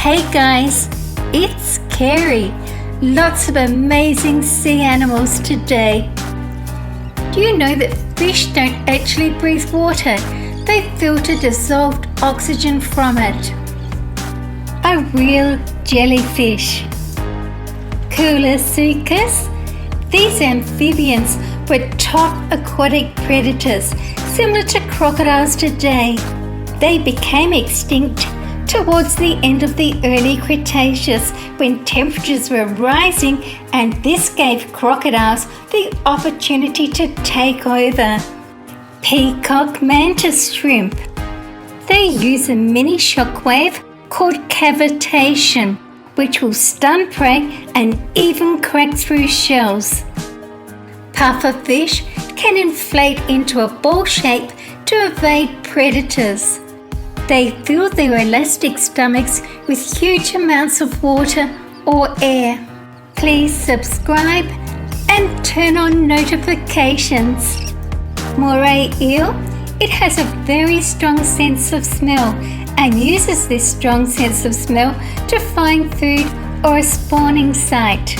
Hey guys, it's Carrie. Lots of amazing sea animals today. Do you know that fish don't actually breathe water? They filter dissolved oxygen from it. A real jellyfish. Crustaceans. These amphibians were top aquatic predators, similar to crocodiles today. They became extinct towards the end of the early Cretaceous when temperatures were rising, and this gave crocodiles the opportunity to take over. Peacock mantis shrimp. They use a mini shockwave called cavitation, which will stun prey and even crack through shells. Pufferfish can inflate into a ball shape to evade predators. They fill their elastic stomachs with huge amounts of water or air. Please subscribe and turn on notifications. Moray eel. It has a very strong sense of smell and uses this strong sense of smell to find food or a spawning site.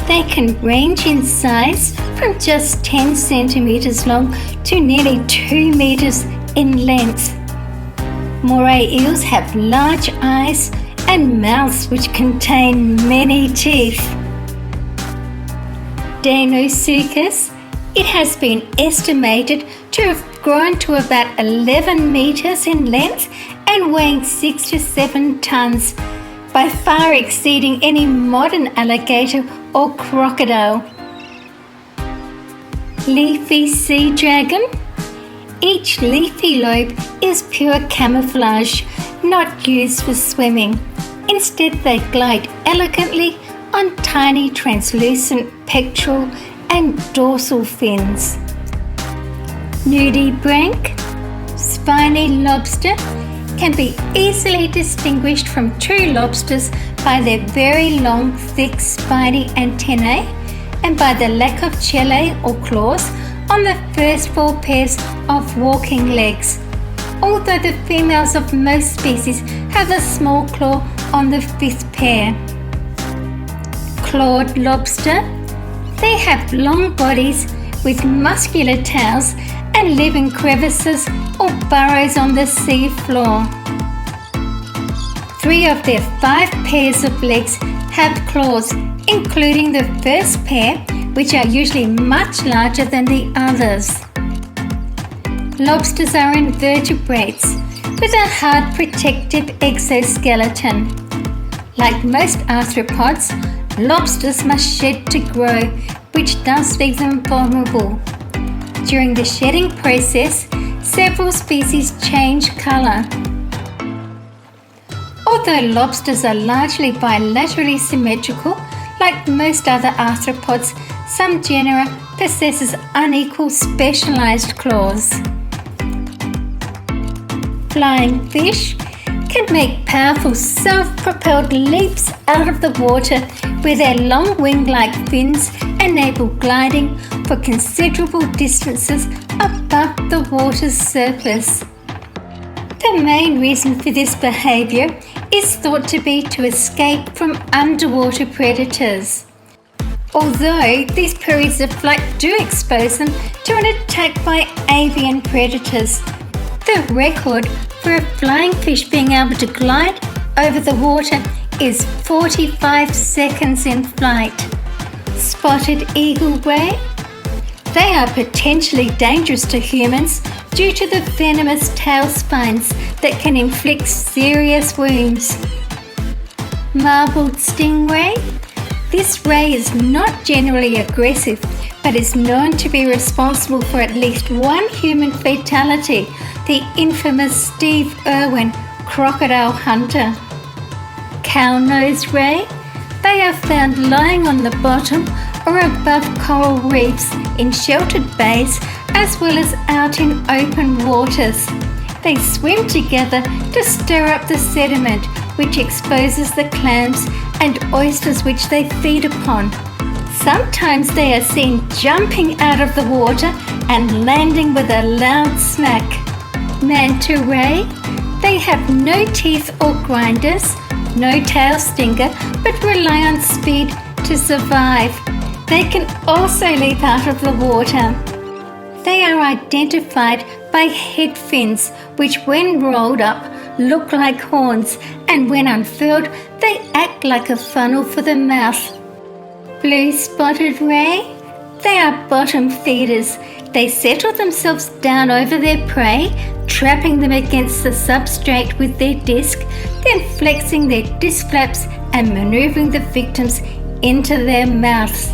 They can range in size from just 10 centimeters long to nearly 2 meters in length. Moray eels have large eyes and mouths which contain many teeth. Deinosuchus. It has been estimated to have grown to about 11 meters in length and weighing 6 to 7 tons, by far exceeding any modern alligator or crocodile. Leafy sea dragon. Each leafy lobe is pure camouflage, not used for swimming. Instead, they glide elegantly on tiny translucent pectoral and dorsal fins. Nudibranch. Spiny lobster can be easily distinguished from true lobsters by their very long, thick, spiny antennae and by the lack of chellae or claws on the first 4 pairs of walking legs, although the females of most species have a small claw on the 5th pair. Clawed lobster. They have long bodies with muscular tails and live in crevices or burrows on the sea floor. 3 of their 5 pairs of legs have claws, including the first pair, which are usually much larger than the others. Lobsters are invertebrates with a hard protective exoskeleton. Like most arthropods, lobsters must shed to grow, which does leave them vulnerable. During the shedding process, several species change colour. Although lobsters are largely bilaterally symmetrical, like most other arthropods, some genera possesses unequal specialized claws. Flying fish can make powerful self-propelled leaps out of the water, where their long wing-like fins enable gliding for considerable distances above the water's surface. The main reason for this behavior is thought to be to escape from underwater predators. Although these periods of flight do expose them to an attack by avian predators, the record for a flying fish being able to glide over the water is 45 seconds in flight. Spotted eagle ray. They are potentially dangerous to humans due to the venomous tail spines that can inflict serious wounds. Marbled stingray. This ray is not generally aggressive, but is known to be responsible for at least 1 human fatality, the infamous Steve Irwin crocodile hunter. Cow-nosed ray. They are found lying on the bottom or above coral reefs in sheltered bays as well as out in open waters. They swim together to stir up the sediment, which exposes the clams and oysters which they feed upon. Sometimes they are seen jumping out of the water and landing with a loud smack. Manta ray. They have no teeth or grinders, no tail stinger, but rely on speed to survive. They can also leap out of the water. They are identified by head fins, which when rolled up look like horns, and when unfurled they act like a funnel for the mouth. Blue-spotted ray? They are bottom feeders. They settle themselves down over their prey, trapping them against the substrate with their disc, then flexing their disc flaps and maneuvering the victims into their mouths.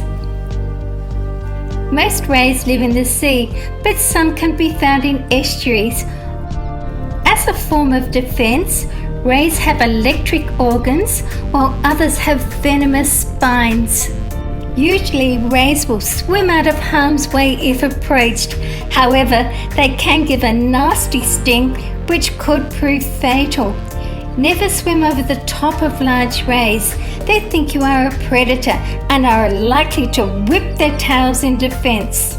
Most rays live in the sea, but some can be found in estuaries. As a form of defense, rays have electric organs, while others have venomous spines. Usually, rays will swim out of harm's way if approached. However, they can give a nasty sting which could prove fatal. Never swim over the top of large rays. They think you are a predator and are likely to whip their tails in defense.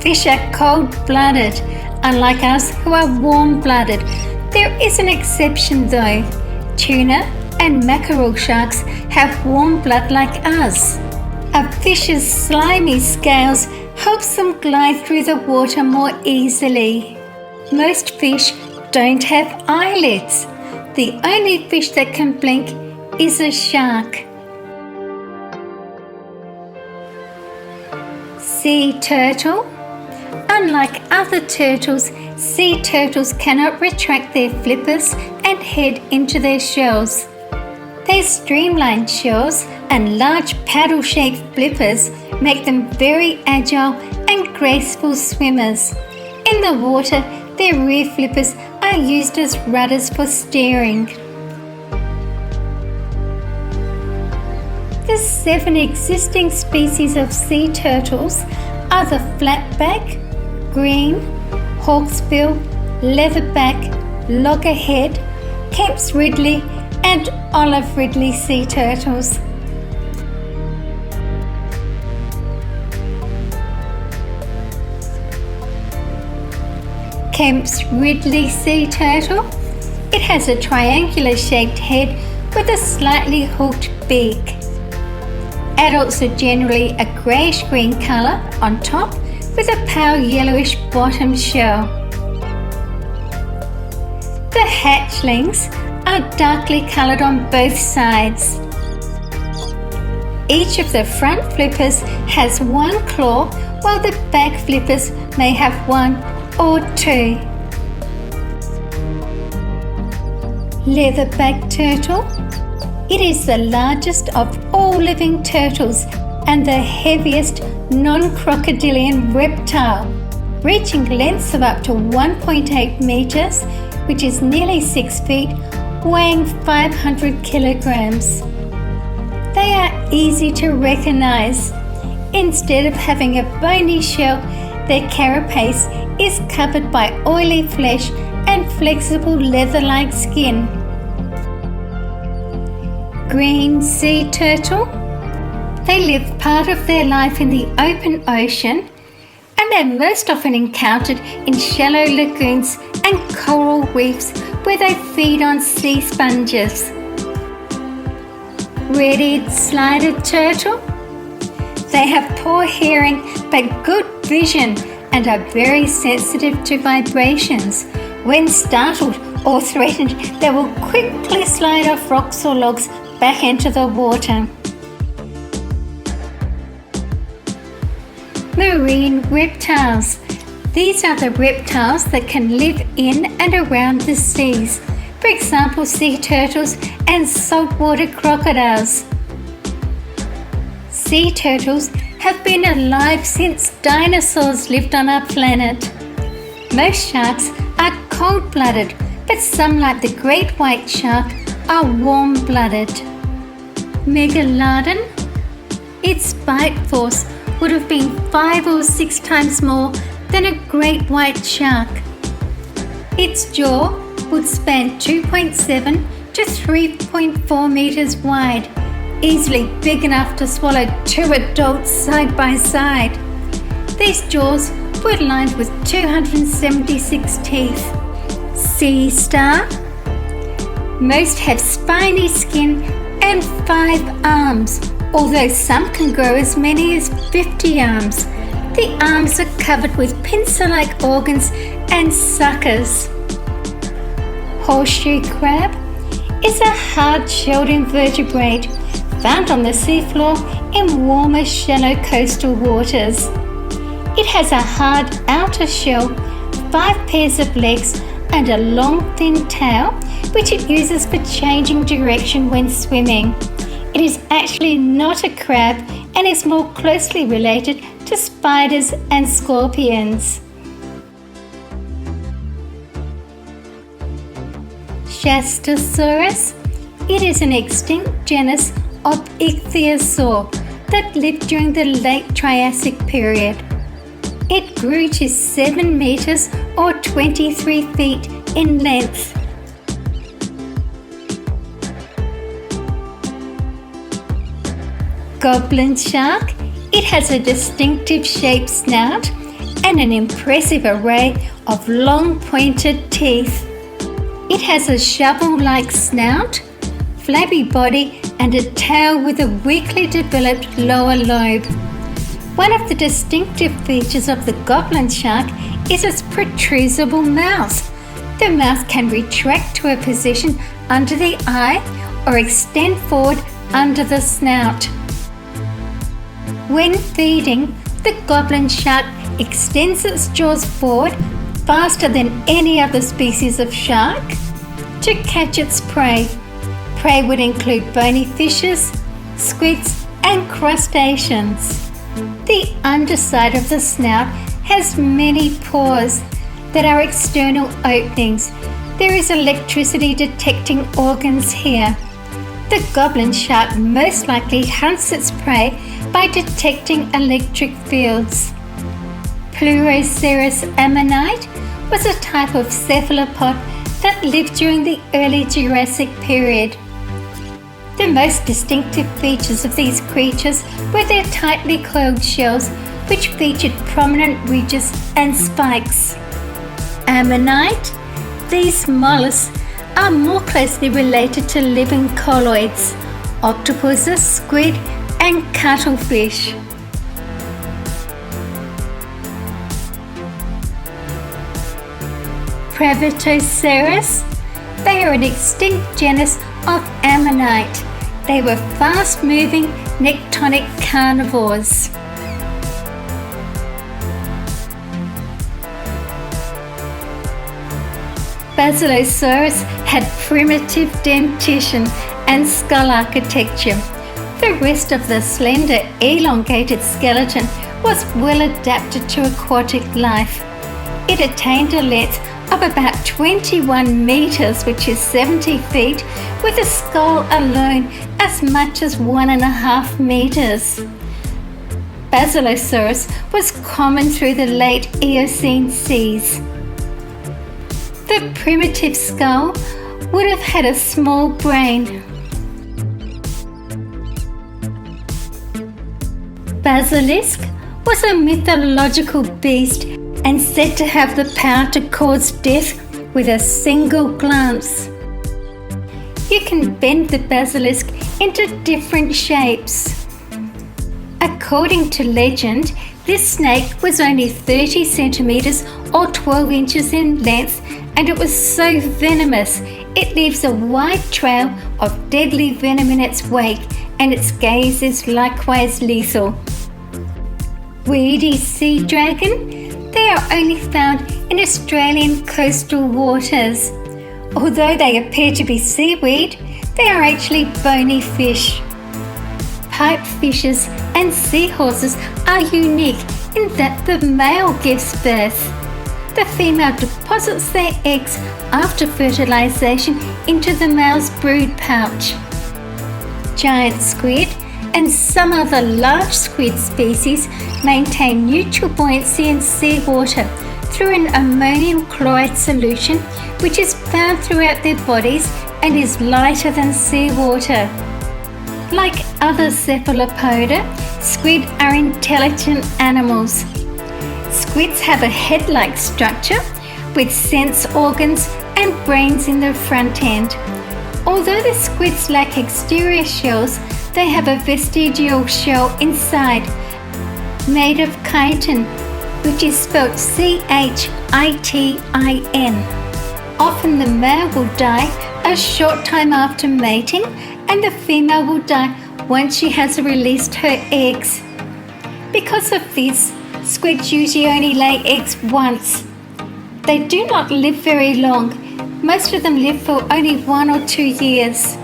Fish are cold-blooded, unlike us who are warm-blooded. There is an exception though. Tuna and mackerel sharks have warm blood like us. A fish's slimy scales helps them glide through the water more easily. Most fish don't have eyelids. The only fish that can blink is a shark. Sea turtle. Unlike other turtles, sea turtles cannot retract their flippers and head into their shells. Their streamlined shells and large paddle-shaped flippers make them very agile and graceful swimmers. In the water, their rear flippers are used as rudders for steering. The 7 existing species of sea turtles are the flatback, green, hawksbill, leatherback, loggerhead, Kemp's Ridley and olive ridley sea turtles. Kemp's Ridley sea turtle. It has a triangular shaped head with a slightly hooked beak. Adults are generally a greyish-green colour on top with a pale yellowish bottom shell. The hatchlings are darkly coloured on both sides. Each of the front flippers has 1 claw, while the back flippers may have 1 or 2. Leatherback turtle. It is the largest of all living turtles and the heaviest non-crocodilian reptile, reaching lengths of up to 1.8 metres, which is nearly 6 feet, weighing 500 kilograms. They are easy to recognise. Instead of having a bony shell, their carapace is covered by oily flesh and flexible leather-like skin. Green sea turtle. They live part of their life in the open ocean and are most often encountered in shallow lagoons and coral reefs where they feed on sea sponges. Red-eared slider turtle. They have poor hearing but good vision and are very sensitive to vibrations. When startled or threatened, they will quickly slide off rocks or logs back into the water. Marine reptiles. These are the reptiles that can live in and around the seas. For example, sea turtles and saltwater crocodiles. Sea turtles have been alive since dinosaurs lived on our planet. Most sharks are cold-blooded, but some, like the great white shark, are warm-blooded. Megalodon. Its bite force would have been 5 or 6 times more than a great white shark. Its jaw would span 2.7 to 3.4 meters wide, easily big enough to swallow 2 adults side by side. These jaws were lined with 276 teeth. Sea star. Most have spiny skin and 5 arms, although some can grow as many as 50 arms. The arms are covered with pincer-like organs and suckers. Horseshoe crab is a hard-shelled invertebrate found on the seafloor in warmer, shallow coastal waters. It has a hard outer shell, 5 pairs of legs, and a long, thin tail, which it uses for changing direction when swimming. It is actually not a crab and is more closely related to spiders and scorpions. Shastosaurus. It is an extinct genus of ichthyosaur that lived during the late Triassic period. It grew to 7 meters or 23 feet in length. Goblin shark. It has a distinctive shaped snout and an impressive array of long pointed teeth. It has a shovel-like snout, flabby body, and a tail with a weakly developed lower lobe. One of the distinctive features of the goblin shark is its protrusible mouth. The mouth can retract to a position under the eye or extend forward under the snout. When feeding, the goblin shark extends its jaws forward faster than any other species of shark to catch its prey. Prey would include bony fishes, squids, and crustaceans. The underside of the snout has many pores that are external openings. There is electricity detecting organs here. The goblin shark most likely hunts its prey by detecting electric fields. Pleuroceras ammonite was a type of cephalopod that lived during the early Jurassic period. The most distinctive features of these creatures were their tightly coiled shells, which featured prominent ridges and spikes. Ammonite. These mollusks are more closely related to living colloids, octopuses, squid, and cuttlefish. Prehistoric. They are an extinct genus of ammonite. They were fast-moving nectonic carnivores. Basilosaurus had primitive dentition and skull architecture. The rest of the slender, elongated skeleton was well adapted to aquatic life. It attained a length of about 21 meters, which is 70 feet, with a skull alone as much as 1.5 meters. Basilosaurus was common through the late Eocene seas. The primitive skull would have had a small brain. Basilisk was a mythological beast and said to have the power to cause death with a single glance. You can bend the basilisk into different shapes. According to legend, this snake was only 30 centimeters or 12 inches in length, and it was so venomous it leaves a wide trail of deadly venom in its wake, and its gaze is likewise lethal. Weedy sea dragon. They are only found in Australian coastal waters. Although they appear to be seaweed, they are actually bony fish. Pipefishes and seahorses are unique in that the male gives birth. The female deposits their eggs after fertilization into the male's brood pouch. Giant squid and some other large squid species maintain neutral buoyancy in seawater through an ammonium chloride solution, which is found throughout their bodies and is lighter than seawater. Like other cephalopoda, squid are intelligent animals. Squids have a head-like structure with sense organs and brains in the front end. Although the squids lack exterior shells, they have a vestigial shell inside, made of chitin, which is spelled chitin. Often the male will die a short time after mating, and the female will die once she has released her eggs. Because of this, squids usually only lay eggs once. They do not live very long. Most of them live for only 1 or 2 years.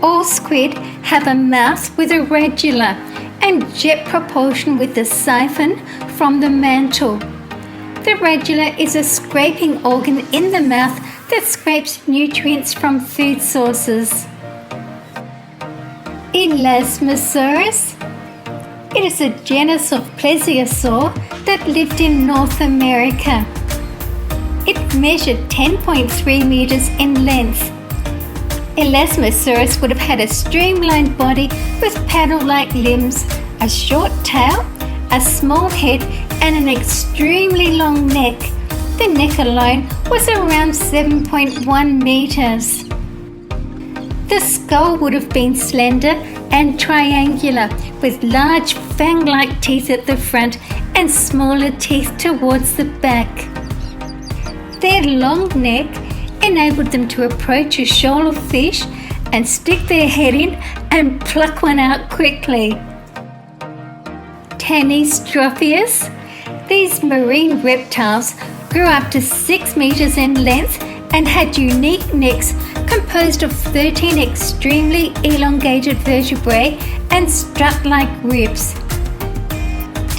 All squid have a mouth with a radula and jet propulsion with the siphon from the mantle. The radula is a scraping organ in the mouth that scrapes nutrients from food sources. Elasmosaurus. It is a genus of plesiosaur that lived in North America. It measured 10.3 meters in length. Elasmosaurus would have had a streamlined body with paddle-like limbs, a short tail, a small head, and an extremely long neck. The neck alone was around 7.1 meters. The skull would have been slender and triangular, with large fang-like teeth at the front and smaller teeth towards the back. Their long neck enabled them to approach a shoal of fish and stick their head in and pluck one out quickly. Tanystropheus. These marine reptiles grew up to 6 meters in length and had unique necks composed of 13 extremely elongated vertebrae and strut-like ribs.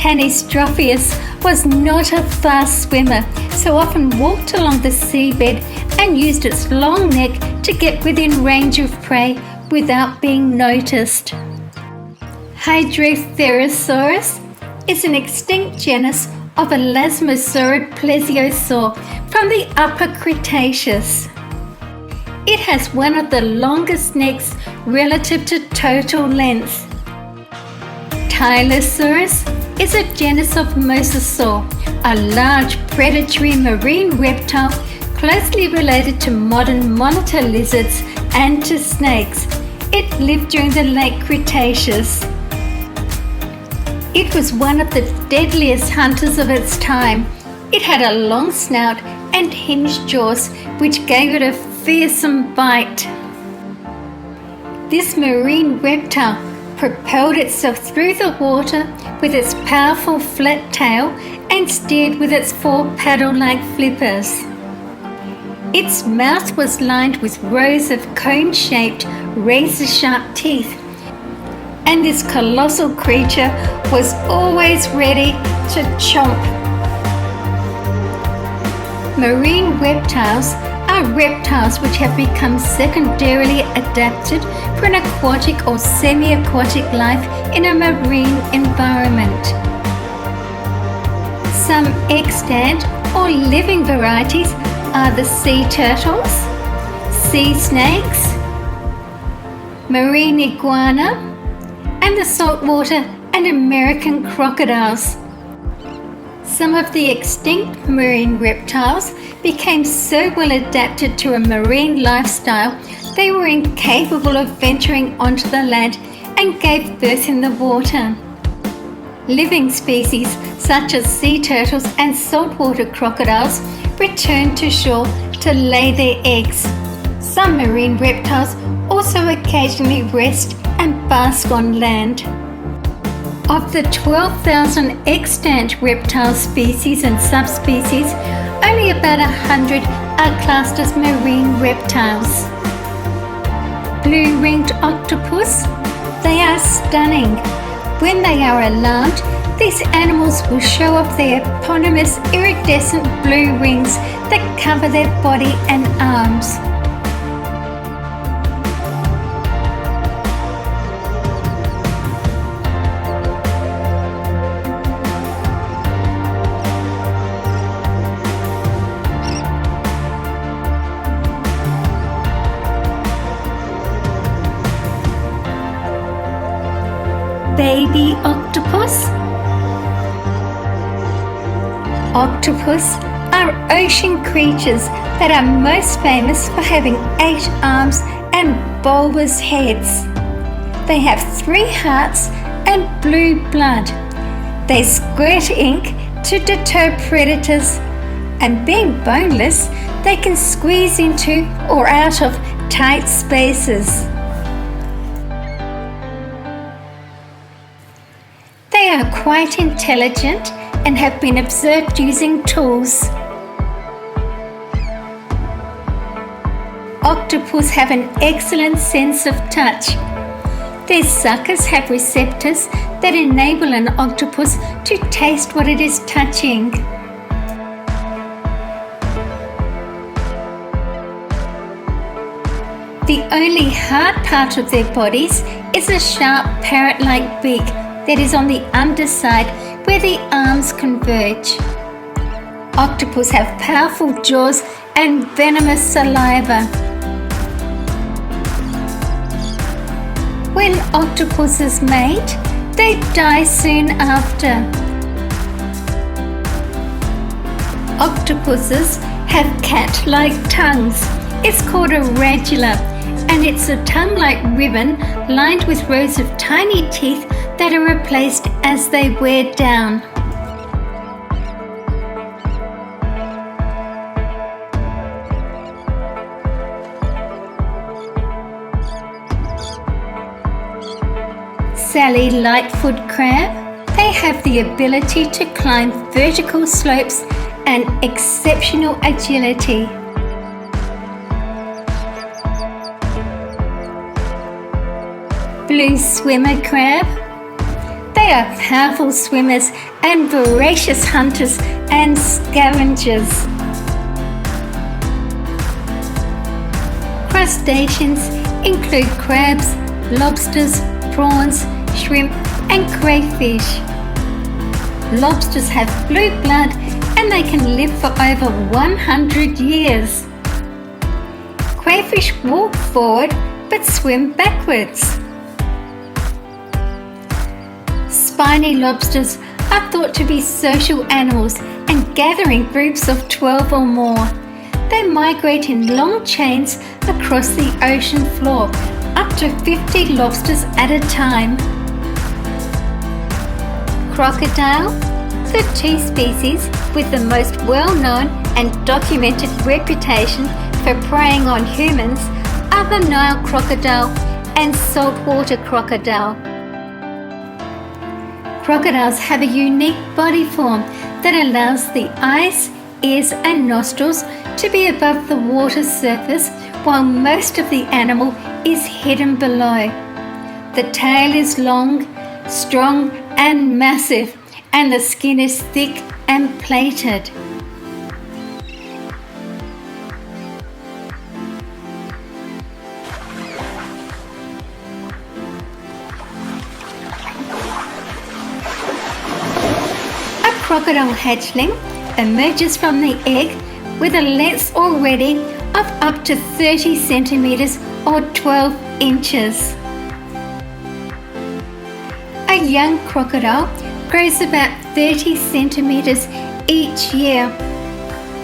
Tanystropheus was not a fast swimmer, so often walked along the seabed and used its long neck to get within range of prey without being noticed. Hydrotherosaurus is an extinct genus of elasmosaurid plesiosaur from the Upper Cretaceous. It has one of the longest necks relative to total length. Tylosaurus is a genus of mosasaur, a large predatory marine reptile closely related to modern monitor lizards and to snakes. It lived during the late Cretaceous. It was one of the deadliest hunters of its time. It had a long snout and hinged jaws, which gave it a fearsome bite. This marine reptile propelled itself through the water with its powerful flat tail and steered with its 4 paddle-like flippers. Its mouth was lined with rows of cone-shaped, razor-sharp teeth, and this colossal creature was always ready to chomp. Marine reptiles are reptiles which have become secondarily adapted for an aquatic or semi-aquatic life in a marine environment. Some extant or living varieties are the sea turtles, sea snakes, marine iguana, and the saltwater and American crocodiles. Some of the extinct marine reptiles became so well adapted to a marine lifestyle they were incapable of venturing onto the land and gave birth in the water. Living species such as sea turtles and saltwater crocodiles returned to shore to lay their eggs. Some marine reptiles also occasionally rest and bask on land. Of the 12,000 extant reptile species and subspecies, only about 100 are classed as marine reptiles. Blue-ringed octopus. They are stunning. When they are alarmed, these animals will show off their eponymous iridescent blue rings that cover their body and arms. Baby octopus. Octopus are ocean creatures that are most famous for having 8 arms and bulbous heads. They have 3 hearts and blue blood. They squirt ink to deter predators, and being boneless, they can squeeze into or out of tight spaces. They are quite intelligent and have been observed using tools. Octopus have an excellent sense of touch. Their suckers have receptors that enable an octopus to taste what it is touching. The only hard part of their bodies is a sharp parrot-like beak that is on the underside where the arms converge. Octopus have powerful jaws and venomous saliva. When octopuses mate, they die soon after. Octopuses have cat-like tongues. It's called a radula, and it's a tongue-like ribbon lined with rows of tiny teeth that are replaced as they wear down. Sally Lightfoot crab. They have the ability to climb vertical slopes and exceptional agility. Blue swimmer crab. They are powerful swimmers and voracious hunters and scavengers. Crustaceans include crabs, lobsters, prawns, shrimp and crayfish. Lobsters have blue blood and they can live for over 100 years. Crayfish walk forward but swim backwards. Spiny lobsters are thought to be social animals and gather in groups of 12 or more. They migrate in long chains across the ocean floor, up to 50 lobsters at a time. Crocodile. The 2 species with the most well-known and documented reputation for preying on humans are the Nile crocodile and saltwater crocodile. Crocodiles have a unique body form that allows the eyes, ears and nostrils to be above the water surface while most of the animal is hidden below. The tail is long, strong and massive, and the skin is thick and plated. A crocodile hatchling emerges from the egg with a length already of up to 30 centimeters or 12 inches. A young crocodile grows about 30 centimeters each year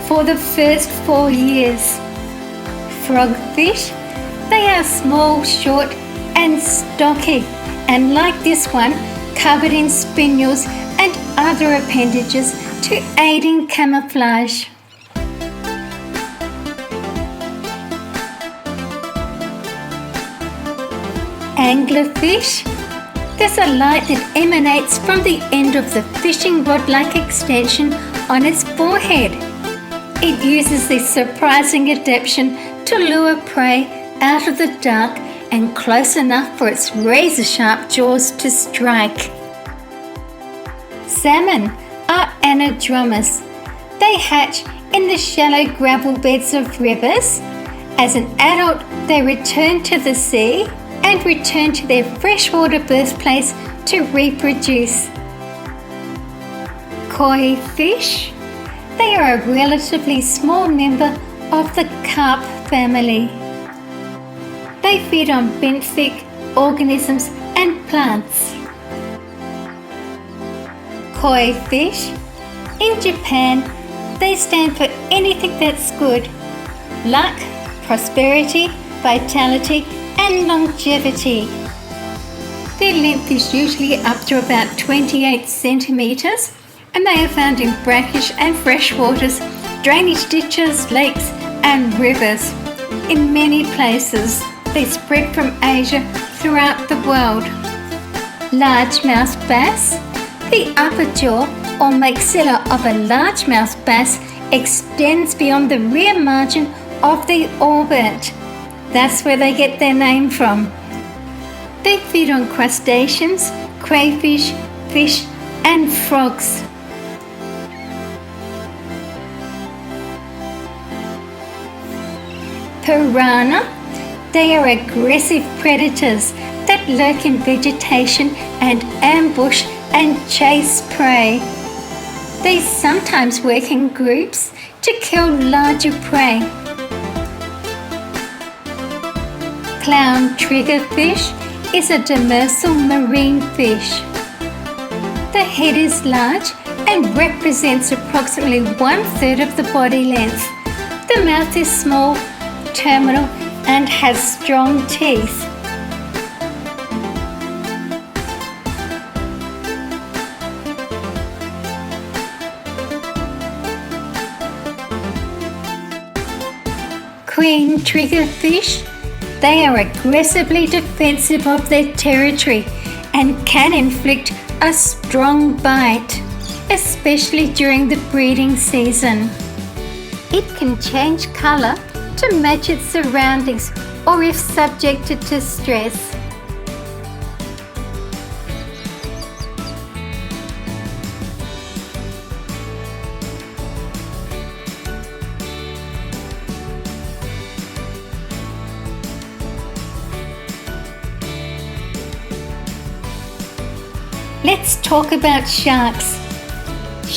for the first 4 years. Frogfish. They are small, short and stocky, and like this one, covered in spinels and other appendages to aid in camouflage. Anglerfish. There's a light that emanates from the end of the fishing rod-like extension on its forehead. It uses this surprising adaptation to lure prey out of the dark and close enough for its razor-sharp jaws to strike. Salmon are anadromous. They hatch in the shallow gravel beds of rivers. As an adult, they return to the sea and return to their freshwater birthplace to reproduce. Koi fish. They are a relatively small member of the carp family. They feed on benthic organisms and plants. Koi fish. In Japan, they stand for anything that's good. Luck, prosperity, vitality and longevity. Their length is usually up to about 28 centimetres, and they are found in brackish and fresh waters, drainage ditches, lakes and rivers. In many places, they spread from Asia throughout the world. Largemouth bass. The upper jaw or maxilla of a largemouth bass extends beyond the rear margin of the orbit. That's where they get their name from. They feed on crustaceans, crayfish, fish and frogs. Piranha. They are aggressive predators that lurk in vegetation and ambush and chase prey. They sometimes work in groups to kill larger prey. Clown triggerfish is a demersal marine fish. The head is large and represents approximately 1/3 of the body length. The mouth is small, terminal, and has strong teeth. Queen triggerfish. They are aggressively defensive of their territory and can inflict a strong bite, especially during the breeding season. It can change colour to match its surroundings or if subjected to stress. Let's talk about sharks.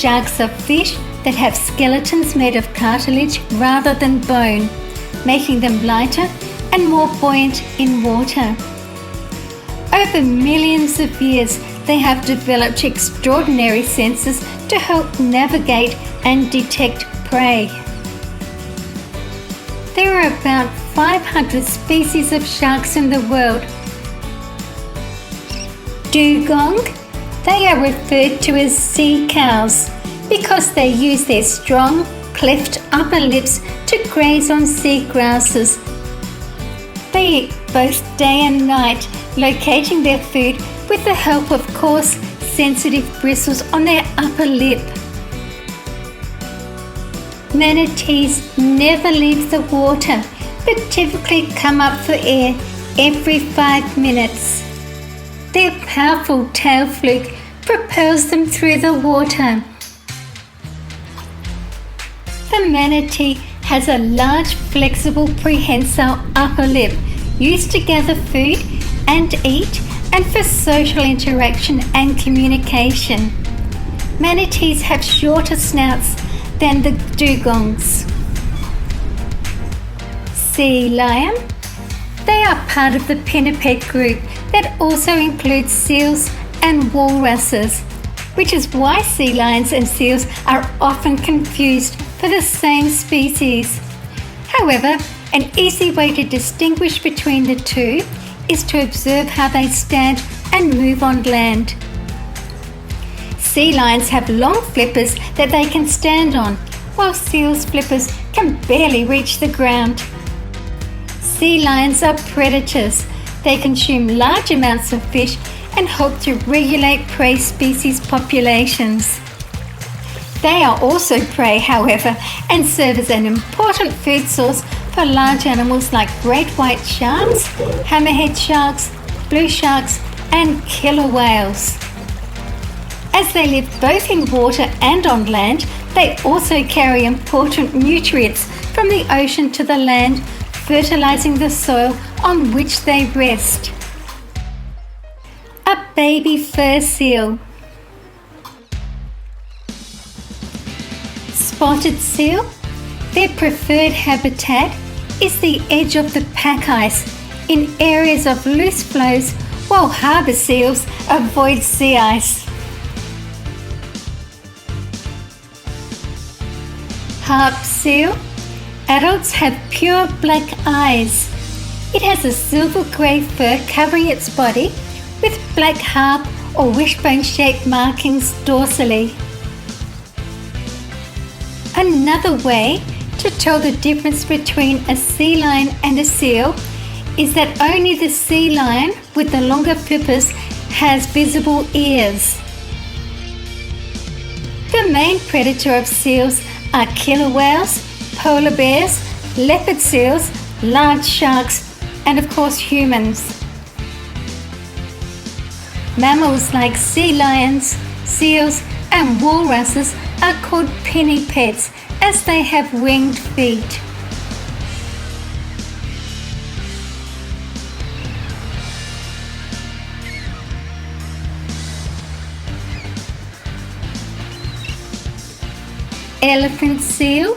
Sharks are fish that have skeletons made of cartilage rather than bone, making them lighter and more buoyant in water. Over millions of years, they have developed extraordinary senses to help navigate and detect prey. There are about 500 species of sharks in the world. Dugong. They are referred to as sea cows because they use their strong, cleft upper lips to graze on sea grasses. They eat both day and night, locating their food with the help of coarse, sensitive bristles on their upper lip. Manatees never leave the water, but typically come up for air every 5 minutes. Their powerful tail fluke propels them through the water. The manatee has a large, flexible, prehensile upper lip used to gather food and eat and for social interaction and communication. Manatees have shorter snouts than the dugongs. Sea lion. They are part of the pinniped group that also includes seals and walruses, which is why sea lions and seals are often confused for the same species. However, an easy way to distinguish between the two is to observe how they stand and move on land. Sea lions have long flippers that they can stand on, while seals' flippers can barely reach the ground. Sea lions are predators. They consume large amounts of fish and help to regulate prey species populations. They are also prey, however, and serve as an important food source for large animals like great white sharks, hammerhead sharks, blue sharks, and killer whales. As they live both in water and on land, they also carry important nutrients from the ocean to the land, fertilizing the soil on which they rest. A baby fur seal. Spotted seal. Their preferred habitat is the edge of the pack ice in areas of loose flows, while harbour seals avoid sea ice. Harp seal. Adults have pure black eyes. It has a silver-grey fur covering its body with black harp or wishbone-shaped markings dorsally. Another way to tell the difference between a sea lion and a seal is that only the sea lion with the longer flippers has visible ears. The main predator of seals are killer whales, polar bears, leopard seals, large sharks, and of course humans. Mammals like sea lions, seals, and walruses are called pinnipeds as they have winged feet. Elephant seal.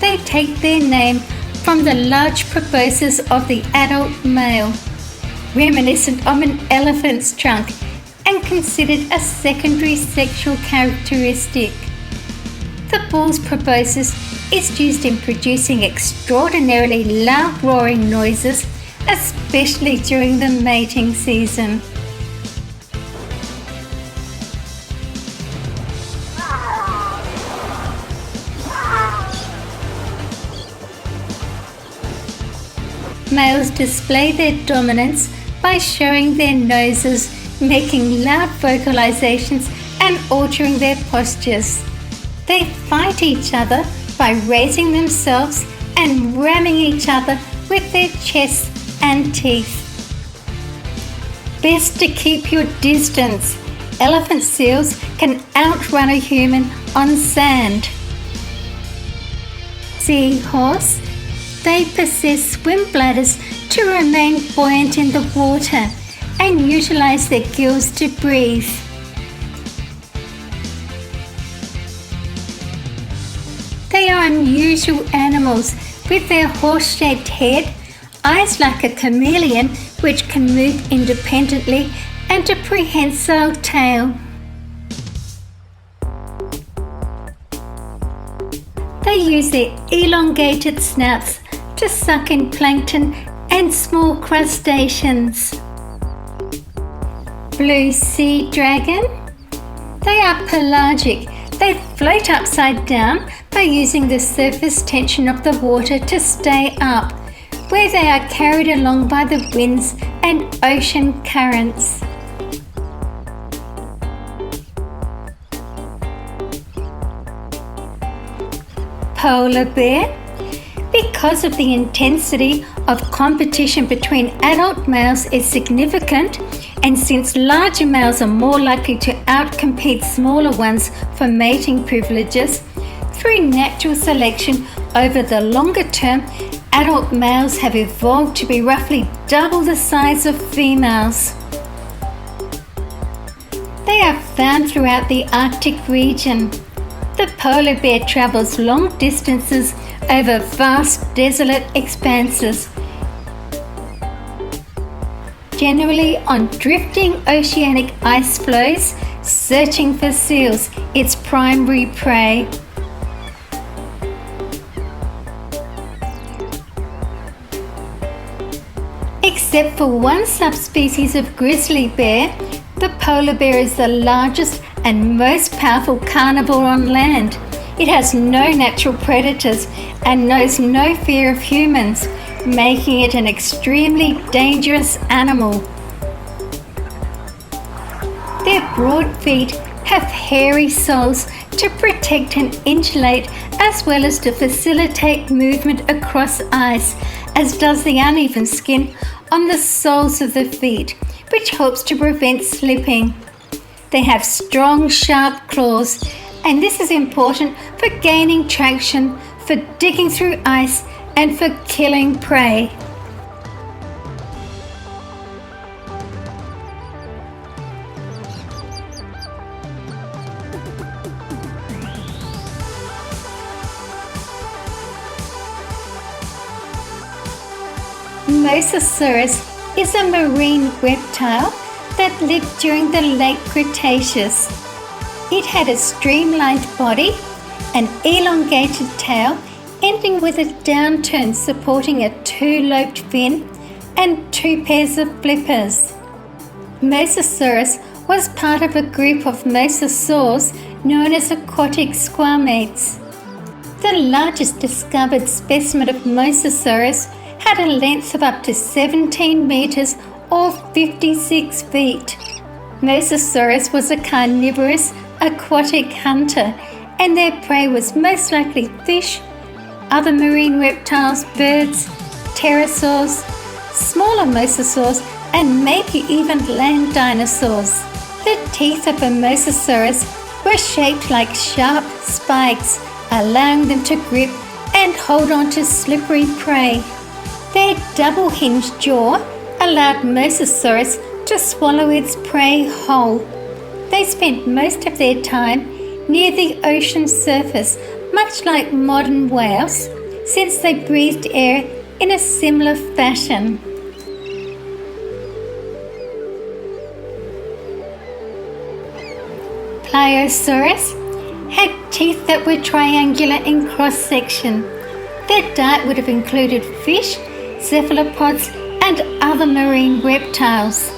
They take their name from the large proboscis of the adult male, reminiscent of an elephant's trunk and considered a secondary sexual characteristic. The bull's proboscis is used in producing extraordinarily loud roaring noises, especially during the mating season. Males display their dominance by showing their noses, making loud vocalizations, and altering their postures. They fight each other by raising themselves and ramming each other with their chests and teeth. Best to keep your distance. Elephant seals can outrun a human on sand. Seahorse. They possess swim bladders to remain buoyant in the water and utilize their gills to breathe. They are unusual animals with their horse-shaped head, eyes like a chameleon which can move independently, and a prehensile tail. They use their elongated snouts to suck in plankton and small crustaceans. Blue sea dragon. They are pelagic. They float upside down by using the surface tension of the water to stay up, where they are carried along by the winds and ocean currents. Polar bear. Because of the intensity of competition between adult males is significant, and since larger males are more likely to outcompete smaller ones for mating privileges, through natural selection over the longer term, adult males have evolved to be roughly double the size of females. They are found throughout the Arctic region. The polar bear travels long distances over vast desolate expanses, generally on drifting oceanic ice floes, searching for seals, its primary prey. Except for one subspecies of grizzly bear, the polar bear is the largest and most powerful carnivore on land. It has no natural predators and knows no fear of humans, making it an extremely dangerous animal. Their broad feet have hairy soles to protect and insulate, as well as to facilitate movement across ice, as does the uneven skin on the soles of the feet, which helps to prevent slipping. They have strong, sharp claws, and this is important for gaining traction, for digging through ice, and for killing prey. Mosasaurus is a marine reptile that lived during the late Cretaceous. It had a streamlined body, an elongated tail ending with a downturn supporting a two-lobed fin, and 2 pairs of flippers. Mosasaurus was part of a group of mosasaurs known as aquatic squamates. The largest discovered specimen of Mosasaurus had a length of up to 17 meters or 56 feet. Mosasaurus was a carnivorous aquatic hunter, and their prey was most likely fish, other marine reptiles, birds, pterosaurs, smaller mosasaurs, and maybe even land dinosaurs. The teeth of a Mosasaurus were shaped like sharp spikes, allowing them to grip and hold on to slippery prey. Their double-hinged jaw allowed Mosasaurus to swallow its prey whole. They spent most of their time near the ocean surface, much like modern whales, since they breathed air in a similar fashion. Pliosaurus had teeth that were triangular in cross-section. Their diet would have included fish, cephalopods, and other marine reptiles.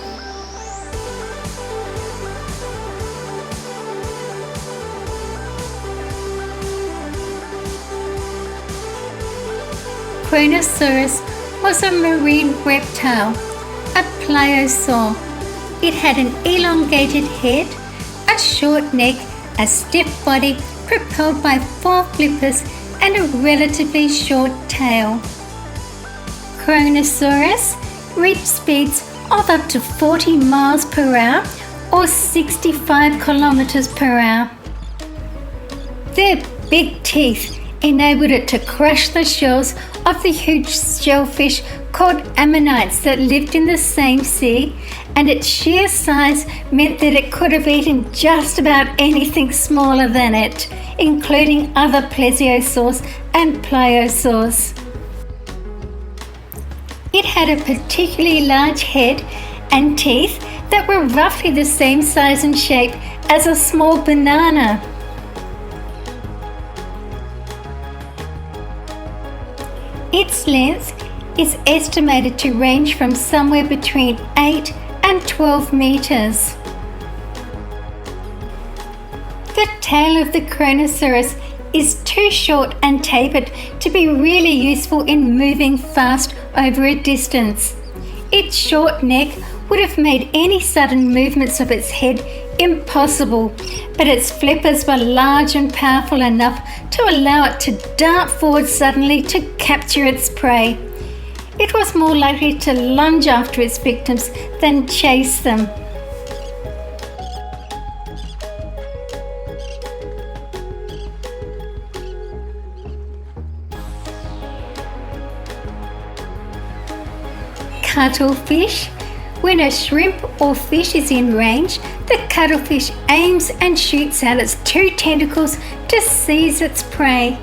Kronosaurus was a marine reptile, a pliosaur. It had an elongated head, a short neck, a stiff body propelled by 4 flippers, and a relatively short tail. Kronosaurus reached speeds of up to 40 miles per hour or 65 kilometers per hour. Their big teeth enabled it to crush the shells of the huge shellfish called ammonites that lived in the same sea, and its sheer size meant that it could have eaten just about anything smaller than it, including other plesiosaurs and pliosaurs. It had a particularly large head and teeth that were roughly the same size and shape as a small banana. Its length is estimated to range from somewhere between 8 and 12 meters. The tail of the Kronosaurus is too short and tapered to be really useful in moving fast over a distance. Its short neck would have made any sudden movements of its head impossible, but its flippers were large and powerful enough to allow it to dart forward suddenly to capture its prey. It was more likely to lunge after its victims than chase them. Cuttlefish. When a shrimp or fish is in range, the cuttlefish aims and shoots out its 2 tentacles to seize its prey.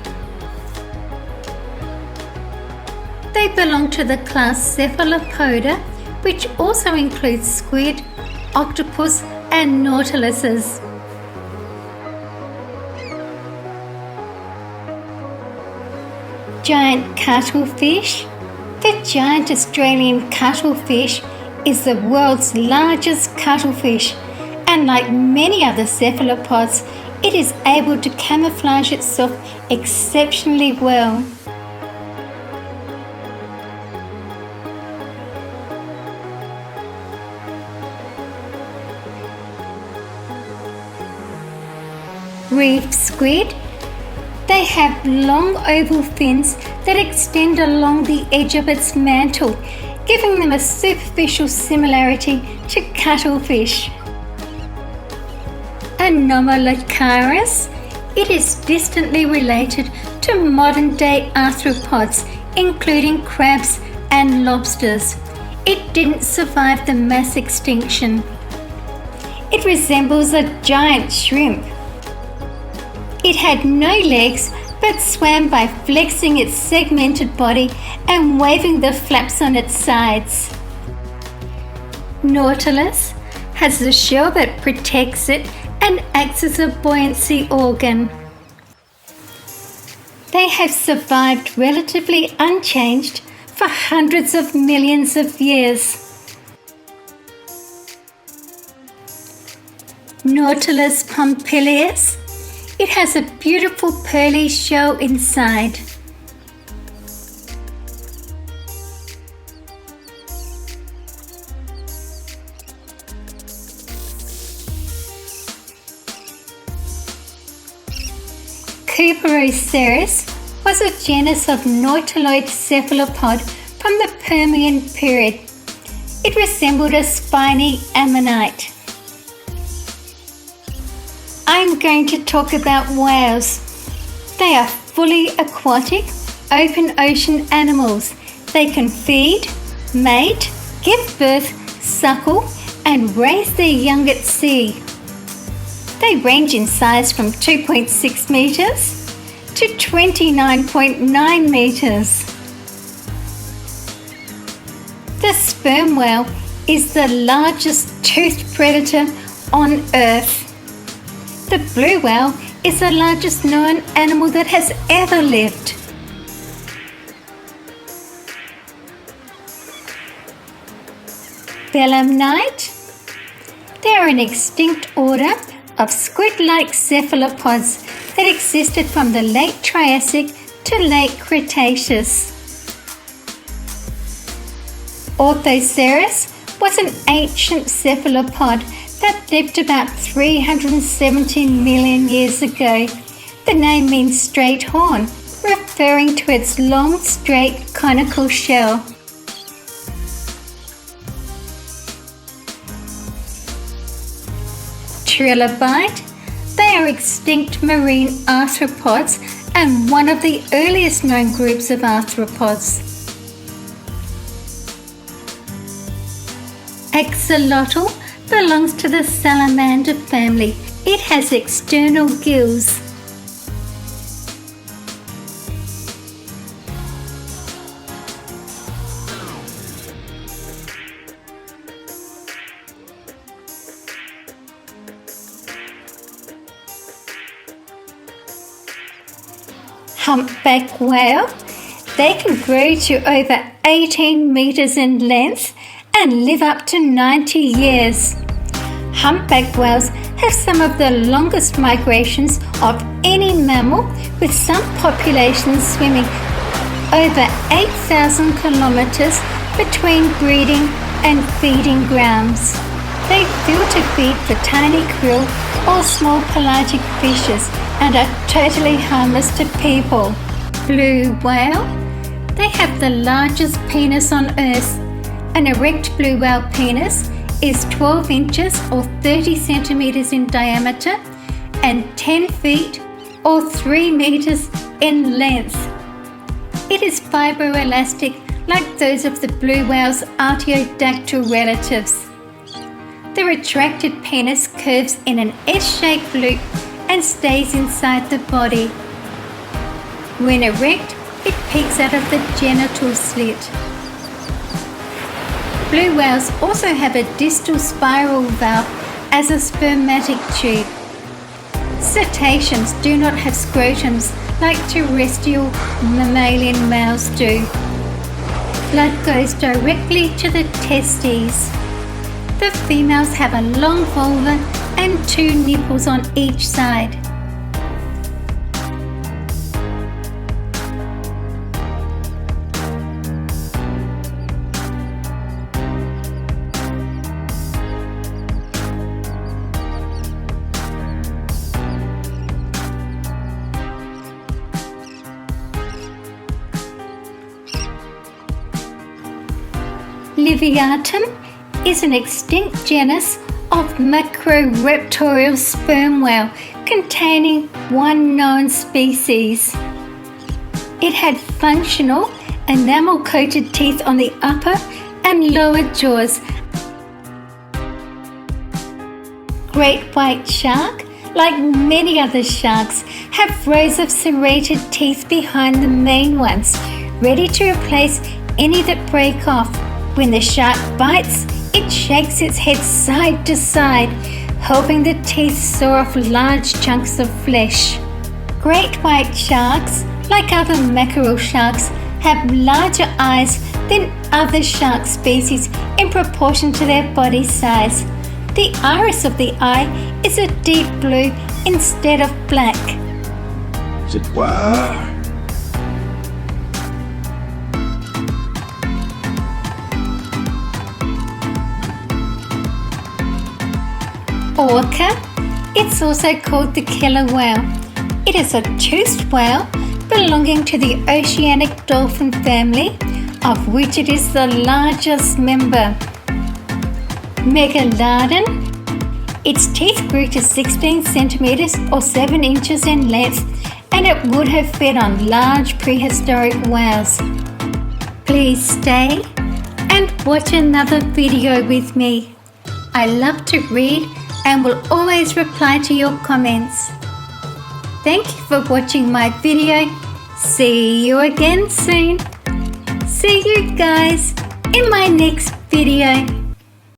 They belong to the class Cephalopoda, which also includes squid, octopus, and nautiluses. Giant cuttlefish. The giant Australian cuttlefish is the world's largest cuttlefish, and like many other cephalopods, it is able to camouflage itself exceptionally well. Reef squid. They have long oval fins that extend along the edge of its mantle, giving them a superficial similarity to cuttlefish. Anomalocaris. It is distantly related to modern-day arthropods, including crabs and lobsters. It didn't survive the mass extinction. It resembles a giant shrimp. It had no legs but swam by flexing its segmented body and waving the flaps on its sides. Nautilus has a shell that protects it and acts as a buoyancy organ. They have survived relatively unchanged for hundreds of millions of years. Nautilus pompilius. It has a beautiful pearly shell inside. Prehistoric was a genus of nautiloid cephalopod from the Permian period. It resembled a spiny ammonite. I'm going to talk about whales. They are fully aquatic, open ocean animals. They can feed, mate, give birth, suckle, and raise their young at sea. They range in size from 2.6 metres to 29.9 metres. The sperm whale is the largest toothed predator on Earth. The blue whale is the largest known animal that has ever lived. Belemnite. They are an extinct order of squid-like cephalopods that existed from the late Triassic to late Cretaceous. Orthoceras was an ancient cephalopod that lived about 370 million years ago. The name means straight horn, referring to its long, straight, conical shell. Trilobite. They are extinct marine arthropods and one of the earliest known groups of arthropods. Axolotl belongs to the salamander family. It has external gills. Humpback whale. They can grow to over 18 metres in length and live up to 90 years. Humpback whales have some of the longest migrations of any mammal, with some populations swimming over 8,000 kilometres between breeding and feeding grounds. They filter feed for tiny krill or small pelagic fishes and are totally harmless to people. Blue whale. They have the largest penis on Earth. An erect blue whale penis is 12 inches or 30 centimetres in diameter and 10 feet or 3 metres in length. It is fibroelastic like those of the blue whale's artiodactyl relatives. The retracted penis curves in an S-shaped loop and stays inside the body. When erect, it peeks out of the genital slit. Blue whales also have a distal spiral valve as a spermatic tube. Cetaceans do not have scrotums like terrestrial mammalian males do. Blood goes directly to the testes. The females have a long vulva and 2 nipples on each side. Leviathan is an extinct genus of macroreptilian sperm whale containing one known species. It had functional enamel-coated teeth on the upper and lower jaws. Great white shark, like many other sharks, have rows of serrated teeth behind the main ones, ready to replace any that break off. When the shark bites, it shakes its head side to side, helping the teeth saw off large chunks of flesh. Great white sharks, like other mackerel sharks, have larger eyes than other shark species in proportion to their body size. The iris of the eye is a deep blue instead of black. Wow. Orca. It's also called the killer whale. It is a toothed whale belonging to the oceanic dolphin family, of which it is the largest member. Megalodon. Its teeth grew to 16 centimeters or 7 inches in length, and it would have fed on large prehistoric whales. Please stay and watch another video with me. I love to read and will always reply to your comments. Thank you for watching my video. See you again soon. See you guys in my next video.